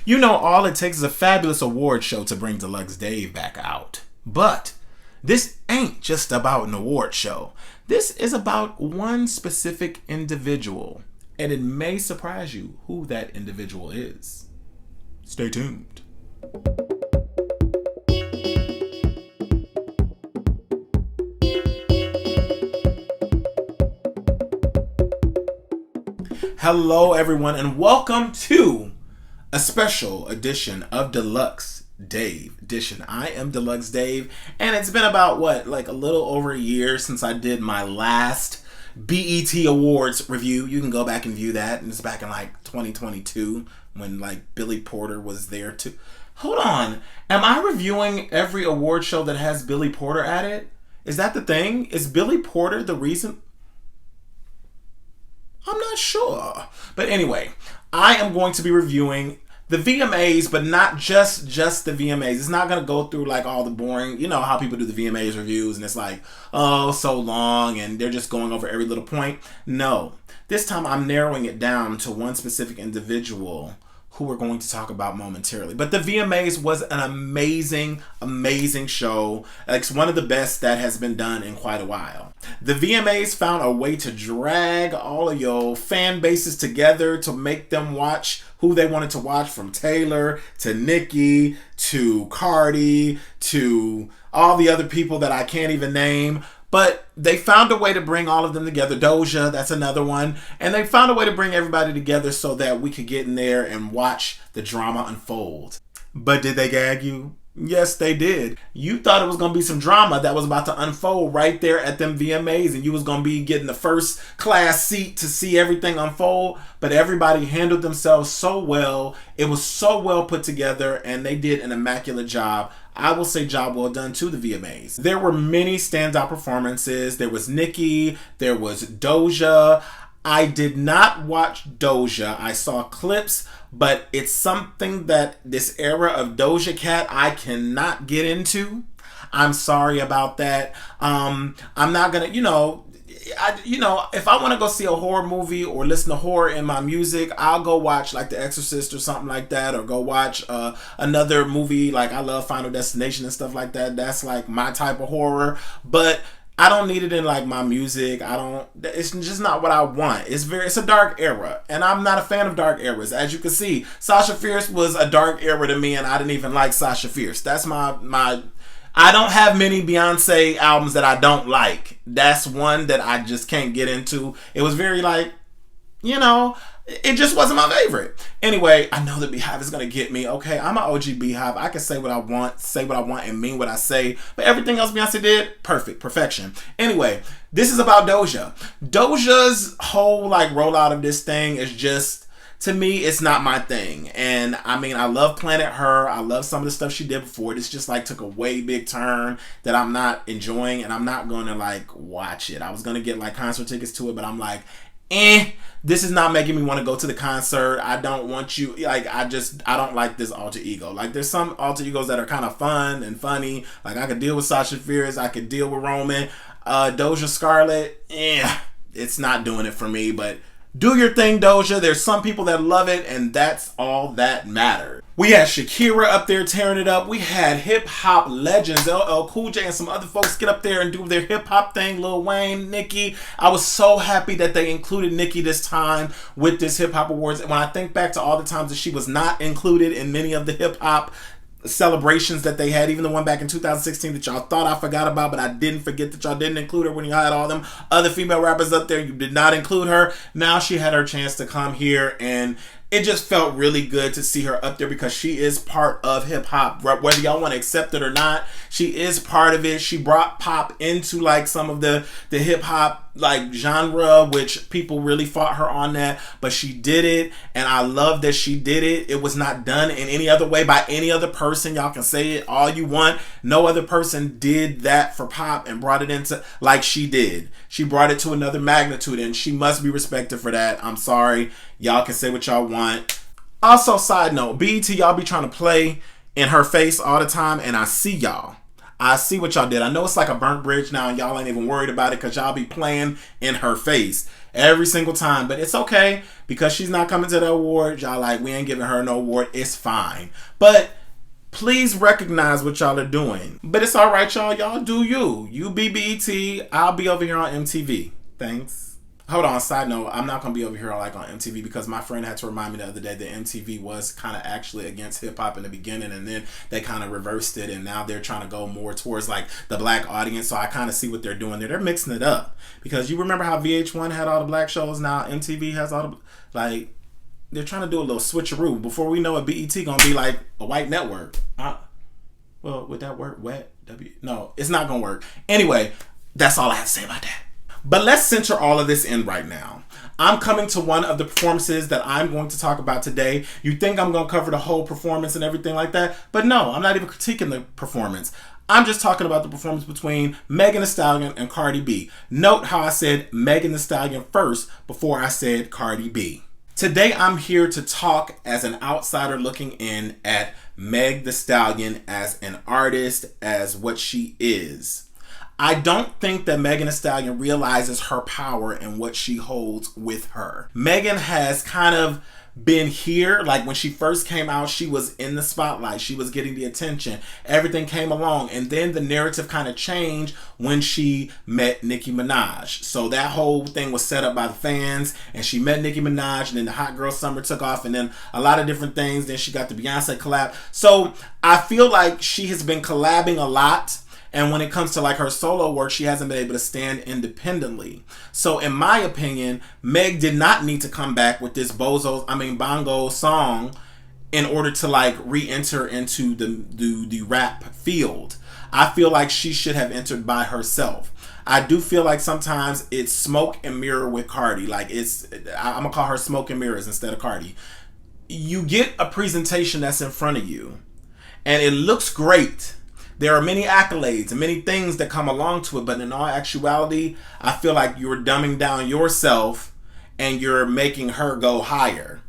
You know, all it takes is a fabulous award show to bring Deluxe Dave back out. But this ain't just about an award show. This is about one specific individual, and it may surprise you who that individual is. Stay tuned. Hello, everyone, and welcome to a special edition of Deluxe Dave Edition. I am Deluxe Dave, and it's been about, a little over a year since I did my last BET Awards review. You can go back and view that, and it's back in, 2022 when, Billy Porter was there, too. Hold on. Am I reviewing every award show that has Billy Porter at it? Is that the thing? Is Billy Porter the reason? I'm not sure. But anyway, I am going to be reviewing the VMAs, but not just the VMAs. It's not going to go through all the boring, you know how people do the VMAs reviews and it's so long and they're just going over every little point. No, this time I'm narrowing it down to one specific individual who we're going to talk about momentarily. But the VMAs was an amazing, amazing show. It's one of the best that has been done in quite a while. The VMAs found a way to drag all of your fan bases together to make them watch who they wanted to watch, from Taylor to Nicki to Cardi to all the other people that I can't even name. But they found a way to bring all of them together. Doja, that's another one. And they found a way to bring everybody together so that we could get in there and watch the drama unfold. But did they gag you? Yes, they did. You thought it was going to be some drama that was about to unfold right there at them VMAs, and you was going to be getting the first class seat to see everything unfold. But everybody handled themselves so well. It was so well put together, and they did an immaculate job. I will say job well done to the VMAs. There were many standout performances. There was Nicki. There was Doja. I did not watch Doja. I saw clips, but it's something that this era of Doja Cat I cannot get into. I'm sorry about that. I'm not gonna, if I want to go see a horror movie or listen to horror in my music, I'll go watch The Exorcist or something like that, or go watch another movie. I love Final Destination and stuff like that. That's my type of horror, but I don't need it in my music. It's just not what I want. It's a dark era, and I'm not a fan of dark eras. As you can see, Sasha Fierce was a dark era to me, and I didn't even like Sasha Fierce. That's my I don't have many Beyonce albums that I don't like. That's one that I just can't get into. It was very it just wasn't my favorite. Anyway, I know the Beehive is going to get me. Okay, I'm an OG Beehive. I can say what I want, and mean what I say. But everything else Beyonce did, perfect, perfection. Anyway, this is about Doja. Doja's whole rollout of this thing is just, to me, it's not my thing. And I mean, I love Planet Her. I love some of the stuff she did before. This just took a way big turn that I'm not enjoying, and I'm not going to watch it. I was going to get concert tickets to it, but I'm this is not making me want to go to the concert. I don't want you, I don't like this alter ego. There's some alter egos that are kind of fun and funny. I could deal with Sasha Fierce. I could deal with Roman. Doja Scarlett, it's not doing it for me, but do your thing, Doja. There's some people that love it, and that's all that matters. We had Shakira up there tearing it up. We had hip-hop legends, LL Cool J and some other folks get up there and do their hip-hop thing. Lil Wayne, Nicki. I was so happy that they included Nicki this time with this hip-hop awards. And when I think back to all the times that she was not included in many of the hip-hop celebrations that they had, even the one back in 2016 that y'all thought I forgot about, but I didn't forget that y'all didn't include her when you had all them other female rappers up there. You did not include her. Now she had her chance to come here, and it just felt really good to see her up there because she is part of hip hop. Whether y'all want to accept it or not, she is part of it. She brought pop into some of the hip hop genre, which people really fought her on that, but she did it, and I love that she did it. It was not done in any other way by any other person. Y'all can say it all you want. No other person did that for pop and brought it into like she did. She brought it to another magnitude, and she must be respected for that. I'm sorry. Y'all can say what y'all want. Also, side note, BET, y'all be trying to play in her face all the time, and I see y'all. I see what y'all did. I know it's like a burnt bridge now, and y'all ain't even worried about it because y'all be playing in her face. every single time. But it's okay because she's not coming to the award. Y'all like, we ain't giving her no award. It's fine. But please recognize what y'all are doing. But it's all right, y'all. Y'all do you. You be BET. I'll be over here on MTV. Thanks. Hold on, side note, I'm not going to be over here like on MTV because my friend had to remind me the other day that MTV was kind of actually against hip-hop in the beginning, and then they kind of reversed it, and now they're trying to go more towards like the black audience, so I kind of see what they're doing there. They're mixing it up because you remember how VH1 had all the black shows, now MTV has all the, like, they're trying to do a little switcheroo. Before we know it, BET going to be like a white network. Well, would that work? Wet? No, it's not going to work. Anyway, that's all I have to say about that. But let's center all of this in right now. I'm coming to one of the performances that I'm going to talk about today. You think I'm going to cover the whole performance and everything like that, but no, I'm not even critiquing the performance. I'm just talking about the performance between Megan Thee Stallion and Cardi B. Note how I said Megan Thee Stallion first before I said Cardi B. Today I'm here to talk as an outsider looking in at Meg Thee Stallion as an artist, as what she is. I don't think that Megan Thee Stallion realizes her power and what she holds with her. Megan has kind of been here, like when she first came out, she was in the spotlight, she was getting the attention, everything came along, and then the narrative kind of changed when she met Nicki Minaj. So that whole thing was set up by the fans, and she met Nicki Minaj, and then the Hot Girl Summer took off, and then a lot of different things. Then she got the Beyonce collab. So I feel like she has been collabing a lot. And when it comes to like her solo work, she hasn't been able to stand independently. So in my opinion, Meg did not need to come back with this bongo song in order to like re-enter into the rap field. I feel like she should have entered by herself. I do feel like sometimes it's smoke and mirror with Cardi. Like I'm gonna call her smoke and mirrors instead of Cardi. You get a presentation that's in front of you and it looks great. There are many accolades and many things that come along to it, but in all actuality, I feel like you're dumbing down yourself and you're making her go higher.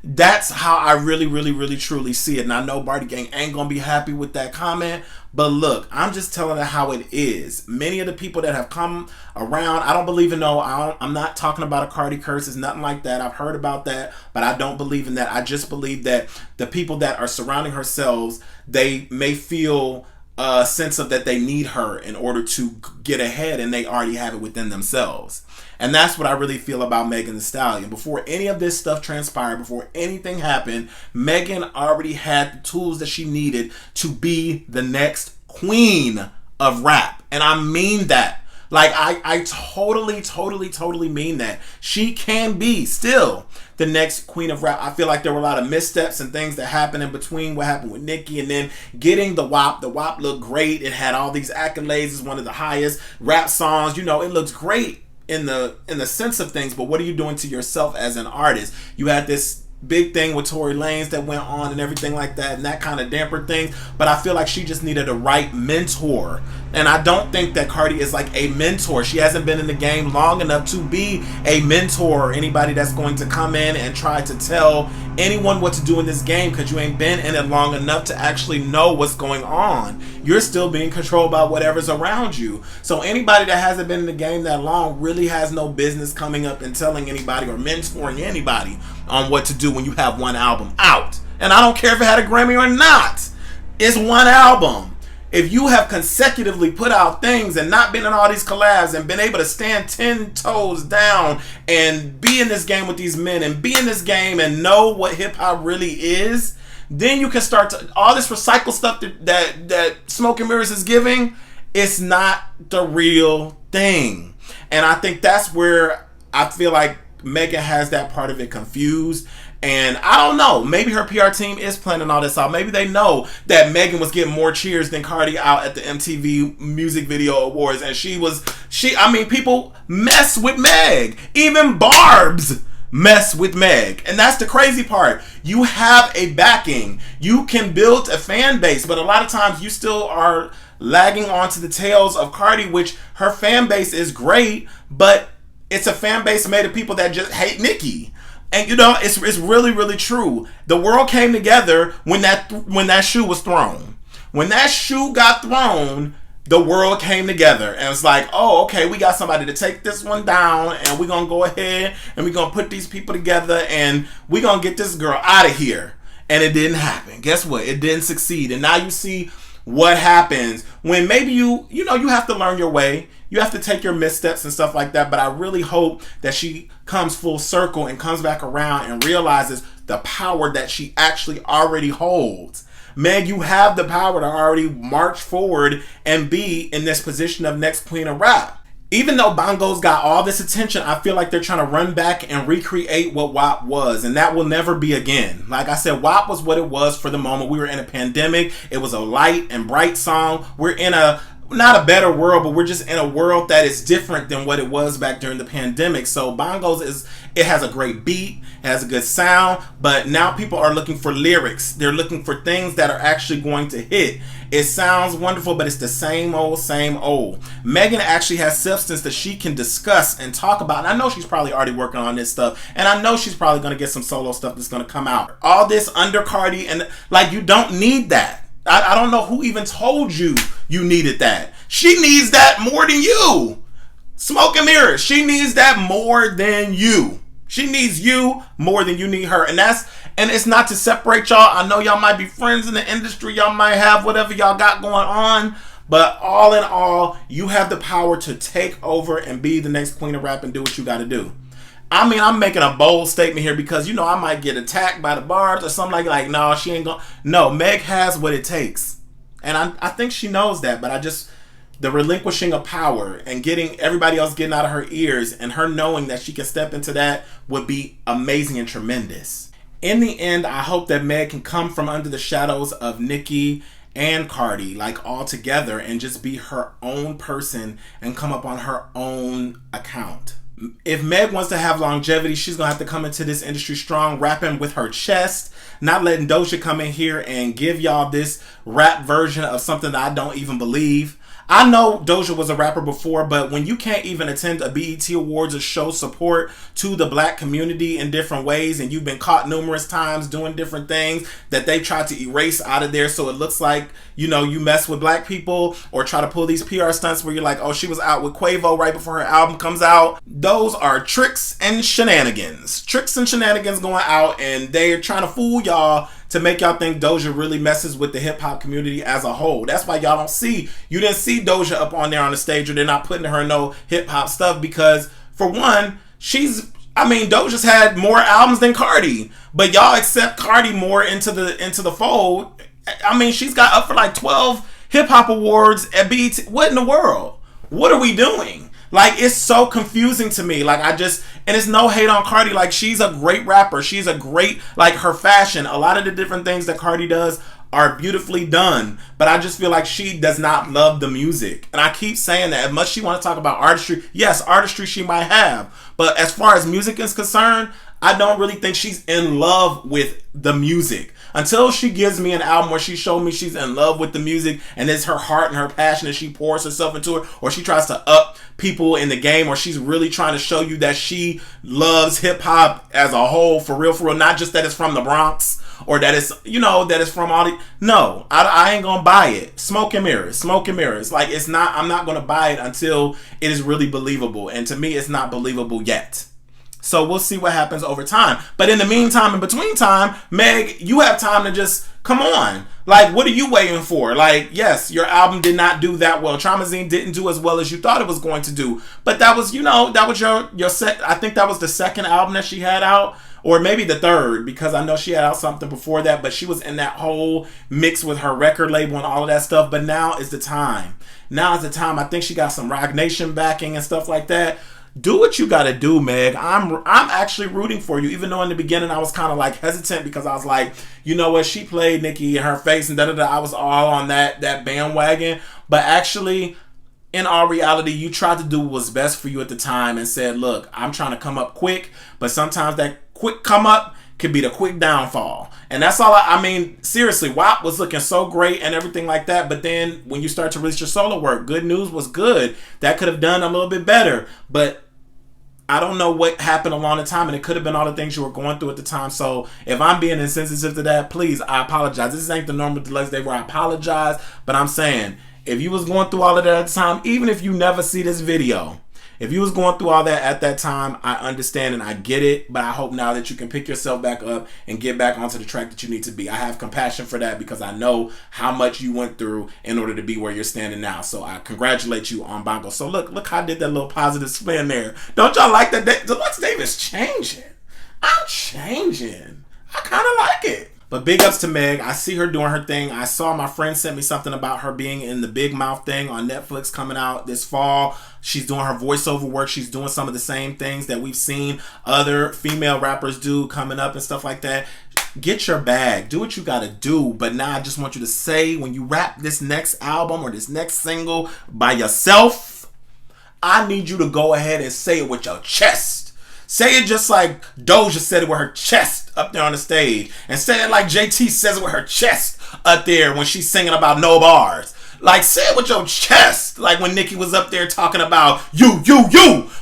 That's how I really truly see it. And I know Barty Gang ain't gonna be happy with that comment, but look, I'm just telling it how it is. Many of the people that have come around, I don't believe in I'm not talking about a Cardi curse, it's nothing like that. I've heard about that, but I don't believe in that. I just believe that the people that are surrounding herself, they may feel a sense of that they need her in order to get ahead, and they already have it within themselves. And that's what I really feel about Megan Thee Stallion. Before any of this stuff transpired, before anything happened, Megan already had the tools that she needed to be the next queen of rap. And I mean that. Like, I totally mean that. She can be still the next queen of rap. I feel like there were a lot of missteps and things that happened in between what happened with Nicki and then getting the WAP. The WAP looked great. It had all these accolades. It's one of the highest rap songs. You know, it looks great in the sense of things, but what are you doing to yourself as an artist? You had this big thing with Tory Lanez that went on and everything like that, and that kind of dampered things, but I feel like she just needed a right mentor. And I don't think that Cardi is like a mentor. She hasn't been in the game long enough to be a mentor or anybody that's going to come in and try to tell anyone what to do in this game, because you ain't been in it long enough to actually know what's going on. You're still being controlled by whatever's around you. So anybody that hasn't been in the game that long really has no business coming up and telling anybody or mentoring anybody on what to do when you have one album out. And I don't care if it had a Grammy or not. It's one album. If you have consecutively put out things and not been in all these collabs and been able to stand 10 toes down and be in this game with these men and be in this game and know what hip hop really is, then you can start to, all this recycle stuff that Smoke and Mirrors is giving, it's not the real thing. And I think that's where I feel like Megan has that part of it confused. And I don't know, maybe her PR team is planning all this out. Maybe they know that Megan was getting more cheers than Cardi out at the MTV Music Video Awards. And people mess with Meg. Even Barb's mess with Meg. And that's the crazy part. You have a backing. You can build a fan base, but a lot of times you still are lagging onto the tails of Cardi, which her fan base is great, but it's a fan base made of people that just hate Nicki. And you know, it's really true. The world came together when that shoe was thrown. When that shoe got thrown, the world came together and it's like, oh, okay, we got somebody to take this one down, and we're gonna go ahead and we're gonna put these people together and we're gonna get this girl out of here. And it didn't happen. Guess what? It didn't succeed. And now you see what happens when maybe you have to learn your way. You have to take your missteps and stuff like that. But I really hope that she comes full circle and comes back around and realizes the power that she actually already holds. Meg, you have the power to already march forward and be in this position of next queen of rap. Even though Bongos got all this attention, I feel like they're trying to run back and recreate what WAP was, and that will never be again. Like I said, WAP was what it was for the moment. We were in a pandemic. It was a light and bright song. We're in not a better world, but we're just in a world that is different than what it was back during the pandemic. So Bongos it has a great beat, it has a good sound, but now people are looking for lyrics. They're looking for things that are actually going to hit. It sounds wonderful, but it's the same old, same old. Megan actually has substance that she can discuss and talk about. And I know she's probably already working on this stuff. And I know she's probably going to get some solo stuff that's going to come out. All this under Cardi, and like, you don't need that. I don't know who even told you you needed that. She needs that more than you. Smoke and mirrors. She needs that more than you. She needs you more than you need her. And it's not to separate y'all. I know y'all might be friends in the industry. Y'all might have whatever y'all got going on. But all in all, you have the power to take over and be the next queen of rap and do what you got to do. I mean, I'm making a bold statement here because, I might get attacked by the barbs or something like no, she ain't going to. No, Meg has what it takes. And I think she knows that. But the relinquishing of power and getting everybody else getting out of her ears and her knowing that she can step into that would be amazing and tremendous. In the end, I hope that Meg can come from under the shadows of Nicki and Cardi, like all together, and just be her own person and come up on her own account. If Meg wants to have longevity, she's going to have to come into this industry strong, rapping with her chest, not letting Doja come in here and give y'all this rap version of something that I don't even believe. I know Doja was a rapper before, but when you can't even attend a BET Awards or show support to the black community in different ways, and you've been caught numerous times doing different things that they tried to erase out of there so it looks like, you mess with black people, or try to pull these PR stunts where you're like, oh, she was out with Quavo right before her album comes out. Those are tricks and shenanigans. Tricks and shenanigans going out, and they're trying to fool y'all to make y'all think Doja really messes with the hip-hop community as a whole. That's why you didn't see Doja up on there on the stage, or they're not putting her in no hip-hop stuff because, for one, Doja's had more albums than Cardi, but y'all accept Cardi more into the fold. She's got up for like 12 hip-hop awards at BET. What in the world? What are we doing? Like, it's so confusing to me. Like, and it's no hate on Cardi. Like, she's a great rapper. She's a great, like, her fashion. A lot of the different things that Cardi does are beautifully done. But I just feel like she does not love the music. And I keep saying that. As much as she want to talk about artistry, yes, artistry she might have. But as far as music is concerned, I don't really think she's in love with the music. Until she gives me an album where she showed me she's in love with the music and it's her heart and her passion and she pours herself into it, or she tries to up people in the game, or she's really trying to show you that she loves hip hop as a whole, for real, not just that it's from the Bronx or that it's, that it's from all the, no, I ain't gonna buy it. Smoke and mirrors. Like, I'm not gonna buy it until it is really believable. And to me, it's not believable yet. So we'll see what happens over time. But in the meantime, in between time, Meg, you have time to just come on. Like, what are you waiting for? Like, yes, your album did not do that well. Traumazine didn't do as well as you thought it was going to do. But that was, that was your set. I think that was the second album that she had out, or maybe the third, because I know she had out something before that, but she was in that whole mix with her record label and all of that stuff. But now is the time. I think she got some Rock Nation backing and stuff like that. Do what you gotta do, Meg. I'm actually rooting for you, even though in the beginning I was kind of like hesitant because I was like, you know what, she played Nicki in her face and da-da-da. I was all on that bandwagon. But actually, in all reality, you tried to do what was best for you at the time and said, look, I'm trying to come up quick, but sometimes that quick come up could be the quick downfall. And that's all seriously, WAP was looking so great and everything like that, but then when you start to release your solo work, Good News was good. That could have done a little bit better, but I don't know what happened along the time, and it could have been all the things you were going through at the time. So if I'm being insensitive to that, please, I apologize. This ain't the normal Deluxe Dave where I apologize, but I'm saying If you was going through all of that at the time, even if you never see this video, if you was going through all that at that time, I understand and I get it, but I hope now that you can pick yourself back up and get back onto the track that you need to be. I have compassion for that because I know how much you went through in order to be where you're standing now. So I congratulate you on Bongo. So look how I did that little positive spin there. Don't y'all like that? Deluxe Dave is changing. I'm changing. I kind of like it. But big ups to Meg. I see her doing her thing. I saw my friend sent me something about her being in the Big Mouth thing on Netflix coming out this fall. She's doing her voiceover work. She's doing some of the same things that we've seen other female rappers do coming up and stuff like that. Get your bag. Do what you gotta do. But now I just want you to say, when you rap this next album or this next single by yourself, I need you to go ahead and say it with your chest. Say it just like Doja said it with her chest up there on the stage. And say it like JT says it with her chest up there when she's singing about no bars. Like, say it with your chest. Like when Nicki was up there talking about you.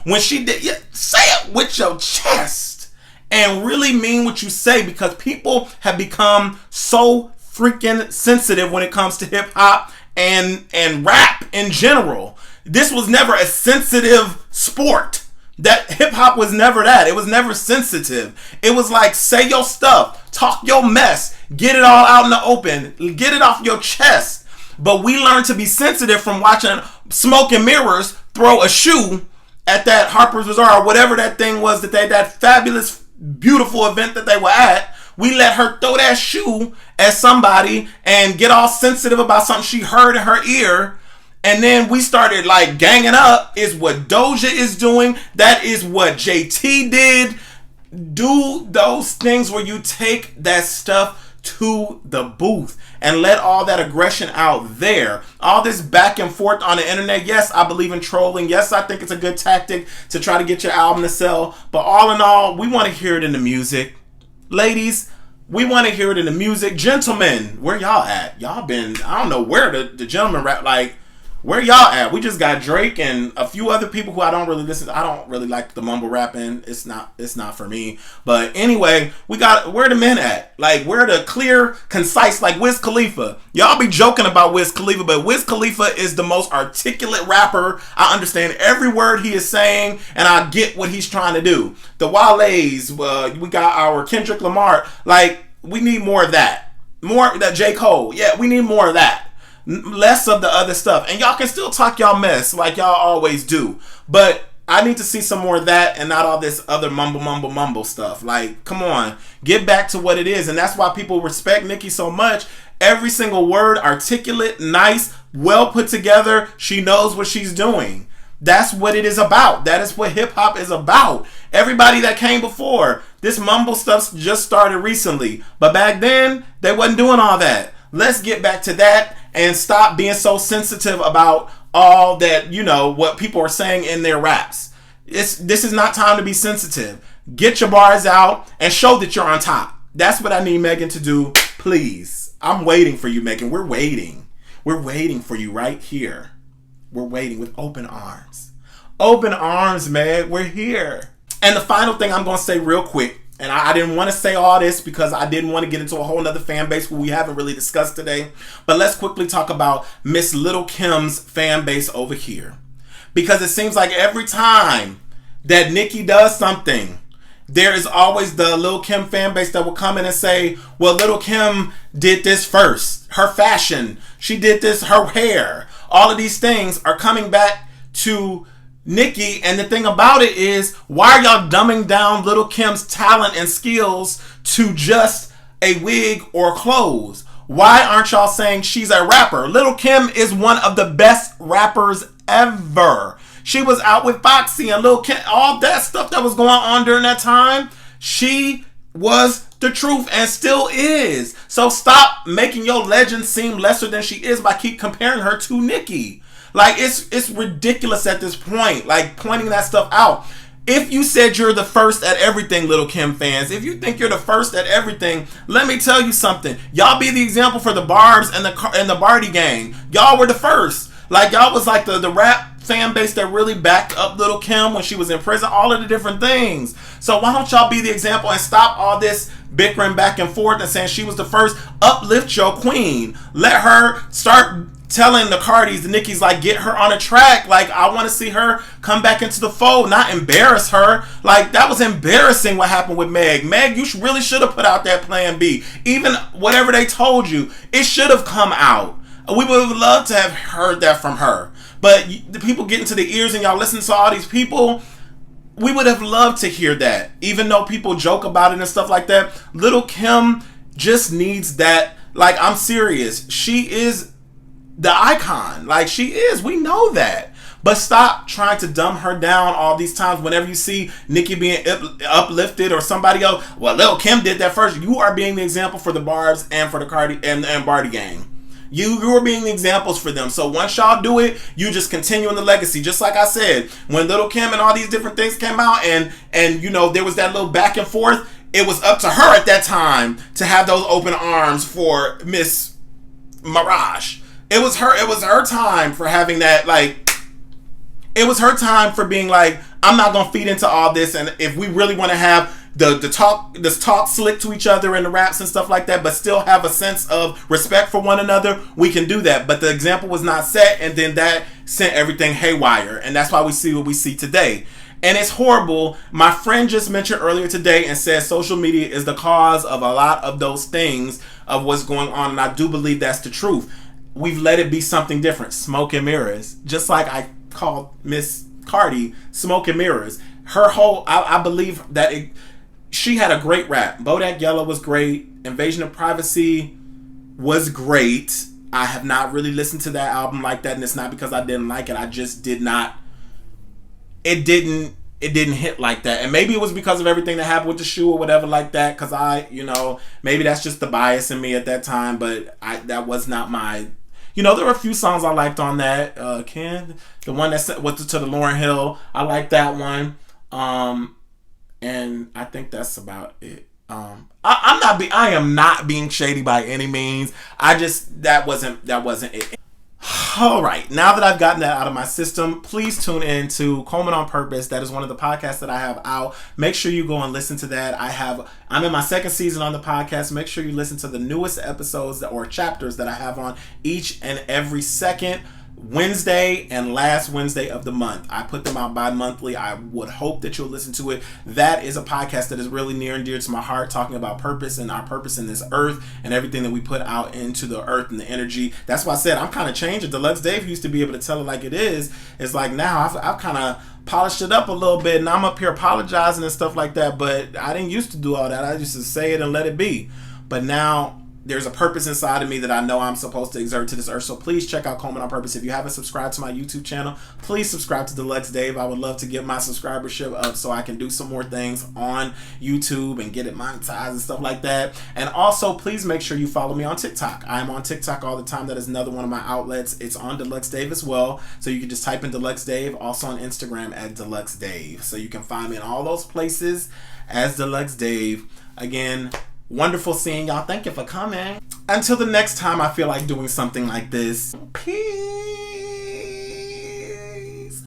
When she did, yeah, say it with your chest. And really mean what you say, because people have become so freaking sensitive when it comes to hip hop and rap in general. This was never a sensitive sport. That hip hop was never that. It was never sensitive. It was like, say your stuff, talk your mess, get it all out in the open, get it off your chest. But we learned to be sensitive from watching Smoke and Mirrors throw a shoe at that Harper's Bazaar or whatever that thing was, that fabulous, beautiful event that they were at. We let her throw that shoe at somebody and get all sensitive about something she heard in her ear. And then we started like ganging up. Is what Doja is doing. That is what JT did. Do those things where you take that stuff to the booth and let all that aggression out there. All this back and forth on the internet. Yes, I believe in trolling. Yes, I think it's a good tactic to try to get your album to sell. But all in all, we want to hear it in the music. Ladies, we want to hear it in the music. Gentlemen, where y'all at? Y'all been, I don't know where the gentlemen rap, like, where y'all at? We just got Drake and a few other people who I don't really listen to. I don't really like the mumble rapping. It's not for me. But anyway, we got, where the men at? Like, where the clear, concise, like Wiz Khalifa. Y'all be joking about Wiz Khalifa, but Wiz Khalifa is the most articulate rapper. I understand every word he is saying, and I get what he's trying to do. The Wale's, we got our Kendrick Lamar. Like, we need more of that. More that J. Cole. Yeah, we need more of that. Less of the other stuff. And y'all can still talk y'all mess like y'all always do. But I need to see some more of that and not all this other mumble stuff. Like, come on. Get back to what it is. And that's why people respect Nicki so much. Every single word, articulate, nice, well put together. She knows what she's doing. That's what it is about. That is what hip hop is about. Everybody that came before, this mumble stuff just started recently. But back then, they wasn't doing all that. Let's get back to that and stop being so sensitive about all that, you know, what people are saying in their raps. This is not time to be sensitive. Get your bars out and show that you're on top. That's what I need Megan to do, please. I'm waiting for you, Megan. We're waiting. We're waiting for you right here. We're waiting with open arms. Open arms, Meg. We're here. And the final thing I'm going to say real quick, and I didn't want to say all this because I didn't want to get into a whole nother fan base who we haven't really discussed today. But let's quickly talk about Miss Little Kim's fan base over here. Because it seems like every time that Nicki does something, there is always the Lil Kim fan base that will come in and say, well, Lil Kim did this first. Her fashion, she did this, her hair. All of these things are coming back to Nicki, and the thing about it is, why are y'all dumbing down Lil Kim's talent and skills to just a wig or clothes? Why aren't y'all saying she's a rapper? Lil Kim is one of the best rappers ever. She was out with Foxy and Lil Kim, all that stuff that was going on during that time. She was the truth and still is. So stop making your legend seem lesser than she is by keep comparing her to Nicki. Like, it's ridiculous at this point, like pointing that stuff out. If you said you're the first at everything, Lil Kim fans, if you think you're the first at everything, let me tell you something. Y'all be the example for the Barbs and the Barty gang. Y'all were the first. Like, y'all was like the rap fan base that really backed up Lil Kim when she was in prison, all of the different things. So why don't y'all be the example and stop all this bickering back and forth and saying she was the first? Uplift your queen. Let her start telling the Cardis, the Nickies, like, get her on a track. Like, I want to see her come back into the fold, not embarrass her. Like, that was embarrassing what happened with Meg. Meg, you really should have put out that plan B. Even whatever they told you, it should have come out. We would have loved to have heard that from her. But the people get into the ears and y'all listen to all these people. We would have loved to hear that. Even though people joke about it and stuff like that. Little Kim just needs that. Like, I'm serious. She is the icon. Like, she is. We know that. But stop trying to dumb her down all these times whenever you see Nicki being uplifted or somebody else. Well, Lil Kim did that first. You are being the example for the Barbs and for the Cardi and Barty gang. You are being the examples for them. So once y'all do it, you just continue in the legacy. Just like I said, when Lil Kim and all these different things came out and you know, there was that little back and forth, it was up to her at that time to have those open arms for Miss Mirage. It was her time for having that, like, it was her time for being like, I'm not gonna feed into all this, and if we really want to have this talk slick to each other in the raps and stuff like that, but still have a sense of respect for one another, we can do that. But the example was not set, and then that sent everything haywire, and that's why we see what we see today. And it's horrible. My friend just mentioned earlier today and said social media is the cause of a lot of those things of what's going on, and I do believe that's the truth. We've let it be something different. Smoke and mirrors. Just like I called Miss Cardi Smoke and Mirrors. Her whole, I believe that she had a great rap. Bodak Yellow was great. Invasion of Privacy was great. I have not really listened to that album like that, and it's not because I didn't like it. I just did not. It didn't hit like that. And maybe it was because of everything that happened with the shoe or whatever like that, because maybe that's just the bias in me at that time, but that was not my... there were a few songs I liked on that. The one that went to the Lauryn Hill, I liked that one. And I think that's about it. I am not being shady by any means. That wasn't it. All right, now that I've gotten that out of my system, please tune in to Coleman on Purpose. That is one of the podcasts that I have out. Make sure you go and listen to that. I'm in my second season on the podcast. Make sure you listen to the newest episodes or chapters that I have on each and every second Wednesday and last Wednesday of the month. I put them out bi-monthly. I would hope that you'll listen to it. That is a podcast that is really near and dear to my heart, talking about purpose and our purpose in this earth and everything that we put out into the earth and the energy. That's why I said I'm kind of changing. Deluxe Dave used to be able to tell it like it is. It's like now I've kind of polished it up a little bit, and I'm up here apologizing and stuff like that, but I didn't used to do all that. I used to say it and let it be. But now there's a purpose inside of me that I know I'm supposed to exert to this earth. So please check out Coleman on Purpose. If you haven't subscribed to my YouTube channel, please subscribe to Deluxe Dave. I would love to get my subscribership up so I can do some more things on YouTube and get it monetized and stuff like that. And also, please make sure you follow me on TikTok. I'm on TikTok all the time. That is another one of my outlets. It's on Deluxe Dave as well. So you can just type in Deluxe Dave. Also on Instagram at Deluxe Dave. So you can find me in all those places as Deluxe Dave. Again, wonderful seeing y'all. Thank you for coming. Until the next time I feel like doing something like this. Peace.